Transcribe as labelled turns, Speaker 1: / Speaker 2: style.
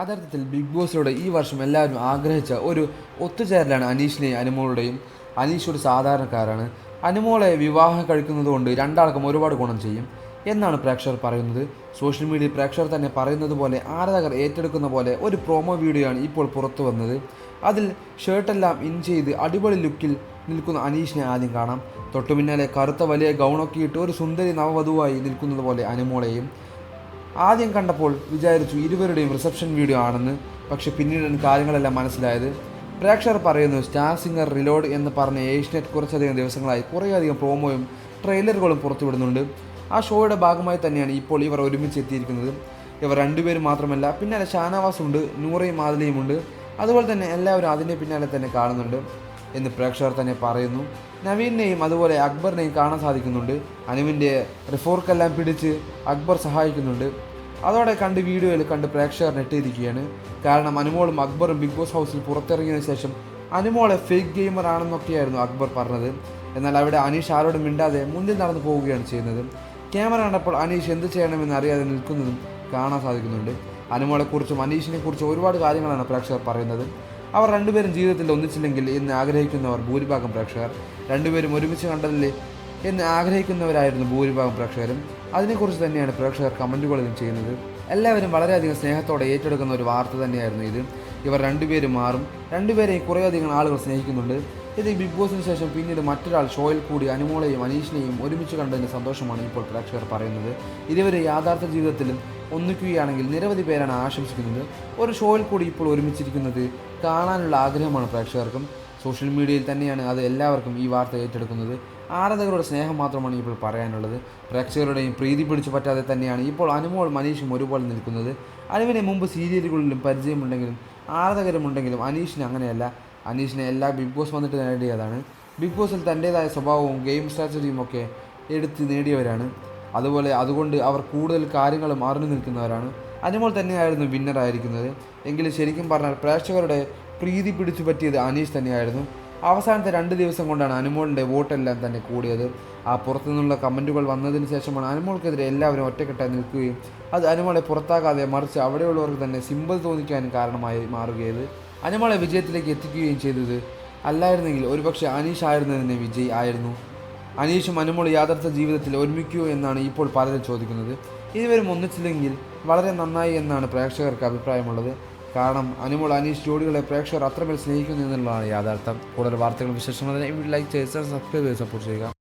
Speaker 1: യഥാർത്ഥത്തിൽ ബിഗ് ബോസിലൂടെ ഈ വർഷം എല്ലാവരും ആഗ്രഹിച്ച ഒരു ഒത്തുചേരലാണ് അനീഷിനെയും അനുമോളുടെയും. അനീഷ് ഒരു സാധാരണക്കാരാണ്. അനുമോളെ വിവാഹം കഴിക്കുന്നതുകൊണ്ട് രണ്ടാൾക്കും ഒരുപാട് ഗുണം ചെയ്യും എന്നാണ് പ്രേക്ഷകർ പറയുന്നത്. സോഷ്യൽ മീഡിയയിൽ പ്രേക്ഷകർ തന്നെ പറയുന്നത് പോലെ ആരാധകർ ഏറ്റെടുക്കുന്ന പോലെ ഒരു പ്രൊമോ വീഡിയോ ആണ് ഇപ്പോൾ പുറത്തു വന്നത്. അതിൽ ഷർട്ടെല്ലാം ഇൻ ചെയ്ത് അടിപൊളി ലുക്കിൽ നിൽക്കുന്ന അനീഷിനെ ആദ്യം കാണാം. തൊട്ടു പിന്നാലെ കറുത്ത വലിയ ഗൗണൊക്കെ ഇട്ട് ഒരു സുന്ദരി നവവധുവായി നിൽക്കുന്നത് പോലെ അനുമോളെയും. ആദ്യം കണ്ടപ്പോൾ വിചാരിച്ചു ഇരുവരുടെയും റിസപ്ഷൻ വീഡിയോ ആണെന്ന്. പക്ഷേ പിന്നീടാണ് കാര്യങ്ങളെല്ലാം മനസ്സിലായത്. പ്രേക്ഷകർ പറയുന്നു സ്റ്റാർ സിംഗർ റിലോഡ് എന്ന് പറഞ്ഞ ഏഷ്യനെറ്റ് കുറച്ചധികം ദിവസങ്ങളായി കുറേയധികം പ്രോമോയും ട്രെയിലറുകളും പുറത്തുവിടുന്നുണ്ട്. ആ ഷോയുടെ ഭാഗമായി തന്നെയാണ് ഇപ്പോൾ ഇവർ ഒരുമിച്ച് എത്തിയിരിക്കുന്നത്. ഇവർ രണ്ടുപേരും മാത്രമല്ല, പിന്നാലെ ഷാനവാസ് ഉണ്ട്, നൂറയും ആദിലയും ഉണ്ട്. അതുപോലെ തന്നെ എല്ലാവരും അതിൻ്റെ പിന്നാലെ തന്നെ കാണുന്നുണ്ട് എന്ന് പ്രേക്ഷകർ തന്നെ പറയുന്നു. നവീനെയും അതുപോലെ അക്ബറിനെയും കാണാൻ സാധിക്കുന്നുണ്ട്. അനുവിൻ്റെ റിഫോർക്കെല്ലാം പിടിച്ച് അക്ബർ സഹായിക്കുന്നുണ്ട്. അതോടെ വീഡിയോയിൽ കണ്ട് പ്രേക്ഷകർ നെട്ടിയിരിക്കുകയാണ്. കാരണം അനുമോളും അക്ബറും ബിഗ് ബോസ് ഹൗസിൽ പുറത്തിറങ്ങിയതിനു ശേഷം അനുമോളെ ഫേക്ക് ഗെയിമർ ആണെന്നൊക്കെയായിരുന്നു അക്ബർ പറഞ്ഞത്. എന്നാൽ അവിടെ അനീഷ് ആരോടും മിണ്ടാതെ മുന്നിൽ നടന്നു പോവുകയാണ് ചെയ്യുന്നത്. ക്യാമറ കണ്ടപ്പോൾ അനീഷ് എന്ത് ചെയ്യണമെന്ന് അറിയാതെ നിൽക്കുന്നതും കാണാൻ സാധിക്കുന്നുണ്ട്. അനുമോളെക്കുറിച്ചും അനീഷിനെക്കുറിച്ചും ഒരുപാട് കാര്യങ്ങളാണ് പ്രേക്ഷകർ പറയുന്നത്. അവർ രണ്ടുപേരും ജീവിതത്തിൽ ഒന്നിച്ചില്ലെങ്കിൽ എന്ന് ആഗ്രഹിക്കുന്നവർ ഭൂരിഭാഗം പ്രേക്ഷകർ. രണ്ടുപേരും ഒരുമിച്ച് കണ്ടതില്ലേ എന്ന് ആഗ്രഹിക്കുന്നവരായിരുന്നു ഭൂരിഭാഗം പ്രേക്ഷകരും. അതിനെക്കുറിച്ച് തന്നെയാണ് പ്രേക്ഷകർ കമൻറ്റുകളിലും ചെയ്യുന്നത്. എല്ലാവരും വളരെയധികം സ്നേഹത്തോടെ ഏറ്റെടുക്കുന്ന ഒരു വാർത്ത തന്നെയായിരുന്നു ഇത്. ഇവർ രണ്ടുപേരും മാറും. രണ്ടുപേരെയും കുറേയധികം ആളുകൾ സ്നേഹിക്കുന്നുണ്ട്. ഇത് ബിഗ് ബോസിന് ശേഷം പിന്നീട് മറ്റൊരാൾ ഷോയിൽ കൂടി അനുമോളെയും അനീഷിനെയും ഒരുമിച്ച് കണ്ടതിൻ്റെ സന്തോഷമാണ് ഇപ്പോൾ പ്രേക്ഷകർ പറയുന്നത്. ഇരുവരെ യാഥാർത്ഥ ജീവിതത്തിലും ഒന്നിക്കുകയാണെങ്കിൽ നിരവധി പേരാണ് ആശംസിക്കുന്നത്. ഒരു ഷോയിൽ കൂടി ഇപ്പോൾ ഒരുമിച്ചിരിക്കുന്നത് കാണാനുള്ള ആഗ്രഹമാണ് പ്രേക്ഷകർക്കും. സോഷ്യൽ മീഡിയയിൽ തന്നെയാണ് അത് എല്ലാവർക്കും ഈ വാർത്ത ഏറ്റെടുക്കുന്നത്. ആരാധകരുടെ സ്നേഹം മാത്രമാണ് ഇപ്പോൾ പറയാനുള്ളത്. പ്രേക്ഷകരുടെയും പ്രീതി പിടിച്ചു പറ്റാതെ തന്നെയാണ് ഇപ്പോൾ അനുമോളും അനീഷും ഒരുപോലെ നിൽക്കുന്നത്. അനുവിനെ മുമ്പ് സീരിയലുകളിലും പരിചയമുണ്ടെങ്കിലും ആരാധകരുമുണ്ടെങ്കിലും അനീഷിന് അങ്ങനെയല്ല. അനീഷിനെ എല്ലാ ബിഗ് ബോസ് വന്നിട്ട് നേടിയതാണ്. ബിഗ് ബോസിൽ തൻ്റേതായ സ്വഭാവവും ഗെയിം സ്ട്രാറ്റജിയും ഒക്കെ എടുത്ത് നേടിയവരാണ്. അതുകൊണ്ട് അവർ കൂടുതൽ കാര്യങ്ങളും അറിഞ്ഞു നിൽക്കുന്നവരാണ്. അനുമോൾ തന്നെയായിരുന്നു വിന്നറായിരിക്കുന്നത്. എങ്കിലും ശരിക്കും പറഞ്ഞാൽ പ്രേക്ഷകരുടെ പ്രീതി പിടിച്ചു പറ്റിയത് അനീഷ് തന്നെയായിരുന്നു. അവസാനത്തെ 2 ദിവസം കൊണ്ടാണ് അനുമോളിൻ്റെ വോട്ടെല്ലാം തന്നെ കൂടിയത്. ആ പുറത്തുനിന്നുള്ള കമൻറ്റുകൾ വന്നതിന് ശേഷമാണ് അനുമോൾക്കെതിരെ എല്ലാവരും ഒറ്റക്കെട്ടായി നിൽക്കുകയും അത് അനുമോളെ പുറത്താക്കാതെ മറിച്ച് അവിടെയുള്ളവർക്ക് തന്നെ സിമ്പൽ തോന്നിക്കാനും കാരണമായി മാറുകയത്. അനുമോളെ വിജയത്തിലേക്ക് എത്തിക്കുകയും ചെയ്തത്. അല്ലായിരുന്നെങ്കിൽ ഒരുപക്ഷെ അനീഷ് ആയിരുന്നതിന് വിജയ് ആയിരുന്നു. അനീഷും അനുമോൾ യാഥാർത്ഥ ജീവിതത്തിൽ ഒരുമിക്കുമോ എന്നാണ് ഇപ്പോൾ പലരും ചോദിക്കുന്നത്. ഇരുവരും ഒന്നിച്ചില്ലെങ്കിൽ വളരെ നന്നായി എന്നാണ് പ്രേക്ഷകർക്ക് അഭിപ്രായമുള്ളത്. കാരണം അനുമോൾ അനീഷ് ജോഡികളെ പ്രേക്ഷകർ അത്രമേൽ സ്നേഹിക്കുന്നു എന്നുള്ളതാണ് യാഥാർത്ഥ്യം. കൂടുതൽ വാർത്തകളും വിശേഷങ്ങളും ലൈക്ക് ചെയ്ത് സബ്സ്ക്രൈബ് ചെയ്ത് സപ്പോർട്ട് ചെയ്യുക.